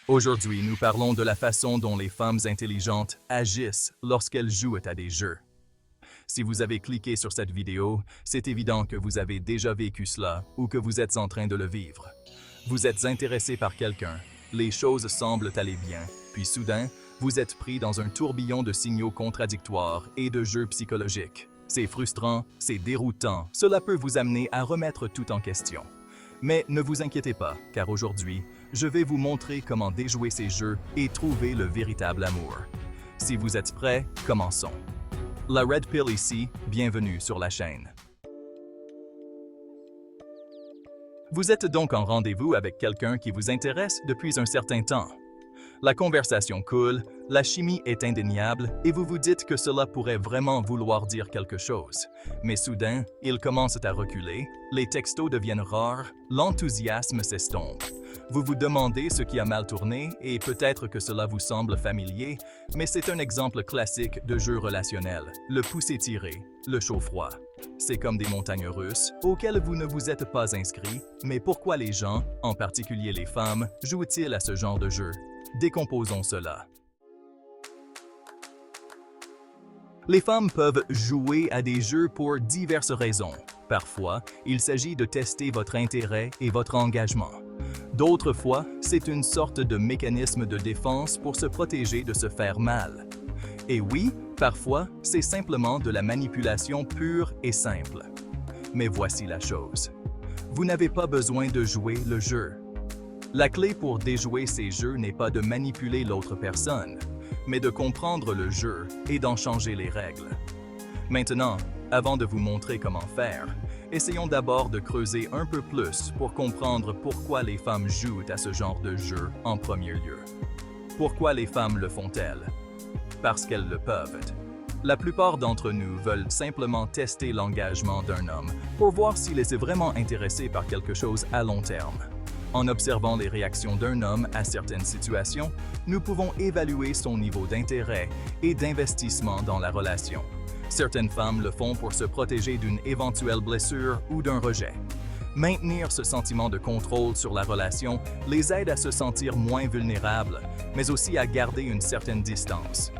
Aujourd'hui, nous parlons de la façon dont les femmes intelligentes agissent lorsqu'elles jouent à des jeux. Si vous avez cliqué sur cette vidéo, c'est évident que vous avez déjà vécu cela ou que vous êtes en train de le vivre. Vous êtes intéressé par quelqu'un, les choses semblent aller bien, puis soudain, vous êtes pris dans un tourbillon de signaux contradictoires et de jeux psychologiques. C'est frustrant, c'est déroutant, cela peut vous amener à remettre tout en question. Mais ne vous inquiétez pas, car aujourd'hui, je vais vous montrer comment déjouer ces jeux et trouver le véritable amour. Si vous êtes prêts, commençons. La Red Pill ici, bienvenue sur la chaîne. Vous êtes donc en rendez-vous avec quelqu'un qui vous intéresse depuis un certain temps. La conversation coule, la chimie est indéniable et vous vous dites que cela pourrait vraiment vouloir dire quelque chose. Mais soudain, il commence à reculer, les textos deviennent rares, l'enthousiasme s'estompe. Vous vous demandez ce qui a mal tourné et peut-être que cela vous semble familier, mais c'est un exemple classique de jeu relationnel, le poussé tiré, le chaud-froid. C'est comme des montagnes russes auxquelles vous ne vous êtes pas inscrit, mais pourquoi les gens, en particulier les femmes, jouent-ils à ce genre de jeu? Décomposons cela. Les femmes peuvent jouer à des jeux pour diverses raisons. Parfois, il s'agit de tester votre intérêt et votre engagement. D'autres fois, c'est une sorte de mécanisme de défense pour se protéger de se faire mal. Et oui, parfois, c'est simplement de la manipulation pure et simple. Mais voici la chose. Vous n'avez pas besoin de jouer le jeu. La clé pour déjouer ces jeux n'est pas de manipuler l'autre personne, mais de comprendre le jeu et d'en changer les règles. Maintenant, avant de vous montrer comment faire, essayons d'abord de creuser un peu plus pour comprendre pourquoi les femmes jouent à ce genre de jeu en premier lieu. Pourquoi les femmes le font-elles? Parce qu'elles le peuvent. La plupart d'entre nous veulent simplement tester l'engagement d'un homme pour voir s'il est vraiment intéressé par quelque chose à long terme. En observant les réactions d'un homme à certaines situations, nous pouvons évaluer son niveau d'intérêt et d'investissement dans la relation. Certaines femmes le font pour se protéger d'une éventuelle blessure ou d'un rejet. Maintenir ce sentiment de contrôle sur la relation les aide à se sentir moins vulnérables, mais aussi à garder une certaine distance.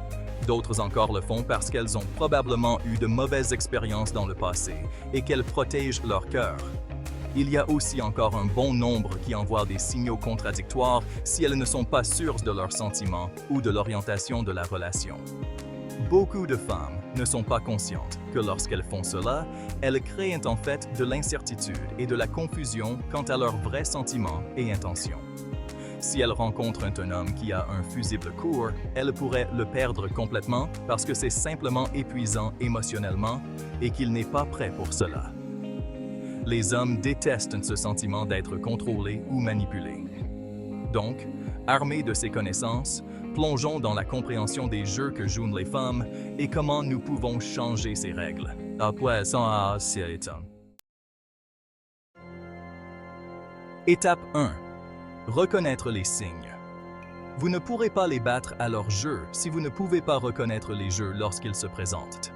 D'autres encore le font parce qu'elles ont probablement eu de mauvaises expériences dans le passé et qu'elles protègent leur cœur. Il y a aussi encore un bon nombre qui envoient des signaux contradictoires si elles ne sont pas sûres de leurs sentiments ou de l'orientation de la relation. Beaucoup de femmes ne sont pas conscientes que lorsqu'elles font cela, elles créent en fait de l'incertitude et de la confusion quant à leurs vrais sentiments et intentions. Si elles rencontrent un homme qui a un fusible court, elles pourraient le perdre complètement parce que c'est simplement épuisant émotionnellement et qu'il n'est pas prêt pour cela. Les hommes détestent ce sentiment d'être contrôlés ou manipulés. Donc, armés de ces connaissances, plongeons dans la compréhension des jeux que jouent les femmes et comment nous pouvons changer ces règles. Étape 1. Reconnaître les signes. Vous ne pourrez pas les battre à leur jeu si vous ne pouvez pas reconnaître les jeux lorsqu'ils se présentent.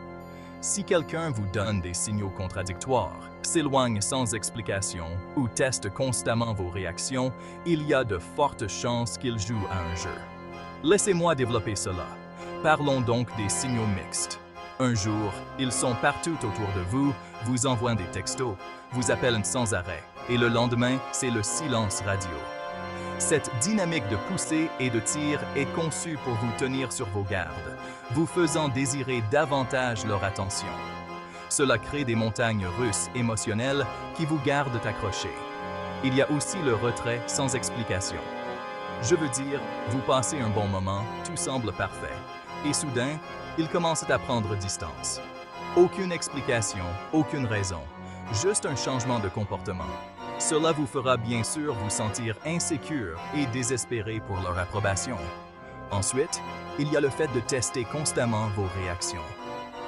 Si quelqu'un vous donne des signaux contradictoires, s'éloigne sans explication ou teste constamment vos réactions, il y a de fortes chances qu'il joue à un jeu. Laissez-moi développer cela. Parlons donc des signaux mixtes. Un jour, ils sont partout autour de vous, vous envoient des textos, vous appellent sans arrêt, et le lendemain, c'est le silence radio. Cette dynamique de poussée et de tir est conçue pour vous tenir sur vos gardes, vous faisant désirer davantage leur attention. Cela crée des montagnes russes émotionnelles qui vous gardent accrochés. Il y a aussi le retrait sans explication. Je veux dire, vous passez un bon moment, tout semble parfait, et soudain, ils commencent à prendre distance. Aucune explication, aucune raison, juste un changement de comportement. Cela vous fera bien sûr vous sentir insécure et désespéré pour leur approbation. Ensuite, il y a le fait de tester constamment vos réactions.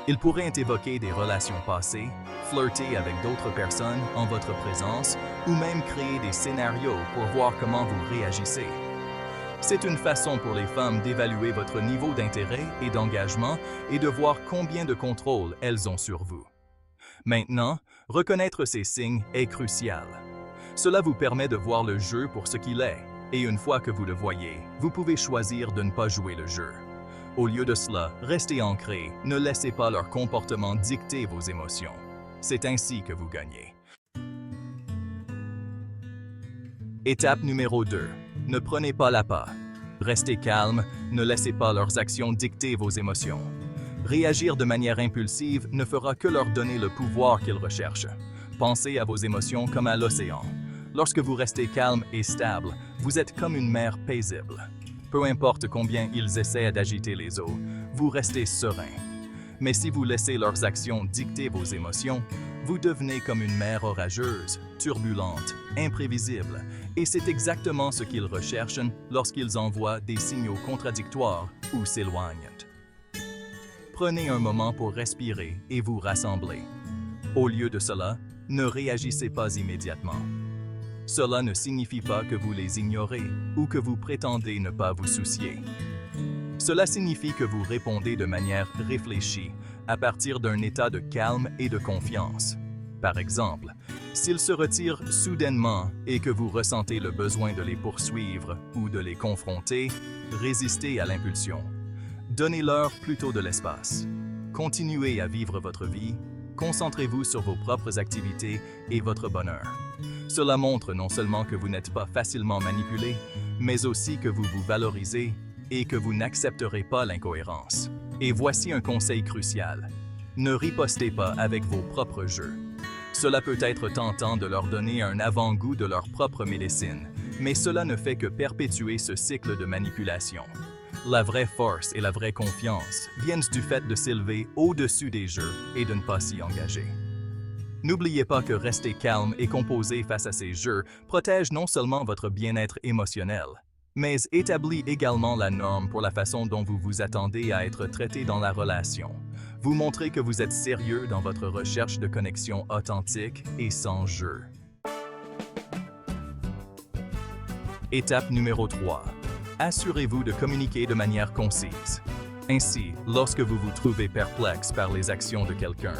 Ils pourraient évoquer des relations passées, flirter avec d'autres personnes en votre présence ou même créer des scénarios pour voir comment vous réagissez. C'est une façon pour les femmes d'évaluer votre niveau d'intérêt et d'engagement et de voir combien de contrôle elles ont sur vous. Maintenant, reconnaître ces signes est crucial. Cela vous permet de voir le jeu pour ce qu'il est. Et une fois que vous le voyez, vous pouvez choisir de ne pas jouer le jeu. Au lieu de cela, restez ancré, ne laissez pas leur comportement dicter vos émotions. C'est ainsi que vous gagnez. Étape numéro 2. Ne prenez pas l'appât. Restez calme, ne laissez pas leurs actions dicter vos émotions. Réagir de manière impulsive ne fera que leur donner le pouvoir qu'ils recherchent. Pensez à vos émotions comme à l'océan. Lorsque vous restez calme et stable, vous êtes comme une mer paisible. Peu importe combien ils essaient d'agiter les eaux, vous restez serein. Mais si vous laissez leurs actions dicter vos émotions, vous devenez comme une mer orageuse, turbulente, imprévisible, et c'est exactement ce qu'ils recherchent lorsqu'ils envoient des signaux contradictoires ou s'éloignent. Prenez un moment pour respirer et vous rassembler. Au lieu de cela, ne réagissez pas immédiatement. Cela ne signifie pas que vous les ignorez ou que vous prétendez ne pas vous soucier. Cela signifie que vous répondez de manière réfléchie, à partir d'un état de calme et de confiance. Par exemple, s'ils se retirent soudainement et que vous ressentez le besoin de les poursuivre ou de les confronter, résistez à l'impulsion. Donnez-leur plutôt de l'espace. Continuez à vivre votre vie, concentrez-vous sur vos propres activités et votre bonheur. Cela montre non seulement que vous n'êtes pas facilement manipulé, mais aussi que vous vous valorisez et que vous n'accepterez pas l'incohérence. Et voici un conseil crucial. Ne ripostez pas avec vos propres jeux. Cela peut être tentant de leur donner un avant-goût de leur propre médecine, mais cela ne fait que perpétuer ce cycle de manipulation. La vraie force et la vraie confiance viennent du fait de s'élever au-dessus des jeux et de ne pas s'y engager. N'oubliez pas que rester calme et composé face à ces jeux protège non seulement votre bien-être émotionnel, mais établit également la norme pour la façon dont vous vous attendez à être traité dans la relation. Vous montrez que vous êtes sérieux dans votre recherche de connexion authentique et sans jeu. Étape numéro 3. Assurez-vous de communiquer de manière concise. Ainsi, lorsque vous vous trouvez perplexe par les actions de quelqu'un,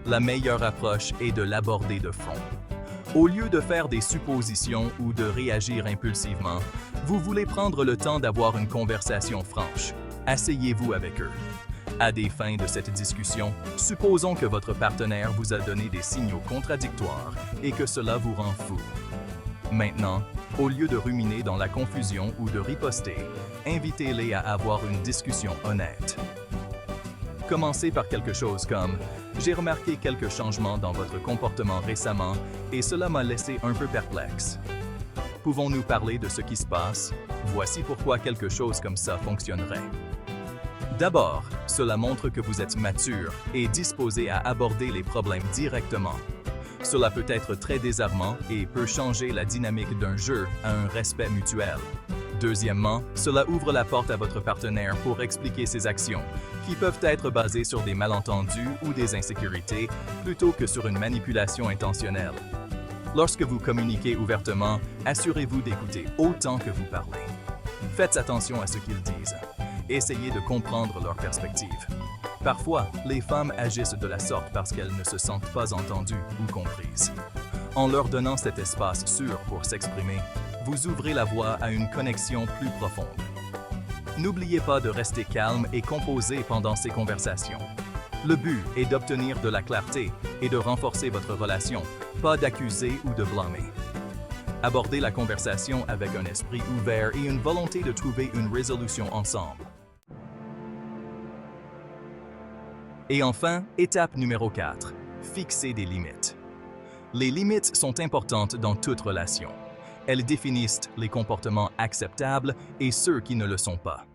la meilleure approche est de l'aborder de front. Au lieu de faire des suppositions ou de réagir impulsivement, vous voulez prendre le temps d'avoir une conversation franche. Asseyez-vous avec eux. À des fins de cette discussion, supposons que votre partenaire vous a donné des signaux contradictoires et que cela vous rend fou. Maintenant, au lieu de ruminer dans la confusion ou de riposter, invitez-les à avoir une discussion honnête. Commencez par quelque chose comme « J'ai remarqué quelques changements dans votre comportement récemment et cela m'a laissé un peu perplexe. Pouvons-nous parler de ce qui se passe? Voici pourquoi quelque chose comme ça fonctionnerait. » D'abord, cela montre que vous êtes mature et disposé à aborder les problèmes directement. Cela peut être très désarmant et peut changer la dynamique d'un jeu à un respect mutuel. Deuxièmement, cela ouvre la porte à votre partenaire pour expliquer ses actions, qui peuvent être basées sur des malentendus ou des insécurités, plutôt que sur une manipulation intentionnelle. Lorsque vous communiquez ouvertement, assurez-vous d'écouter autant que vous parlez. Faites attention à ce qu'ils disent. Essayez de comprendre leur perspective. Parfois, les femmes agissent de la sorte parce qu'elles ne se sentent pas entendues ou comprises. En leur donnant cet espace sûr pour s'exprimer, vous ouvrez la voie à une connexion plus profonde. N'oubliez pas de rester calme et composé pendant ces conversations. Le but est d'obtenir de la clarté et de renforcer votre relation, pas d'accuser ou de blâmer. Abordez la conversation avec un esprit ouvert et une volonté de trouver une résolution ensemble. Et enfin, étape numéro 4. Fixez des limites. Les limites sont importantes dans toute relation. Elles définissent les comportements acceptables et ceux qui ne le sont pas.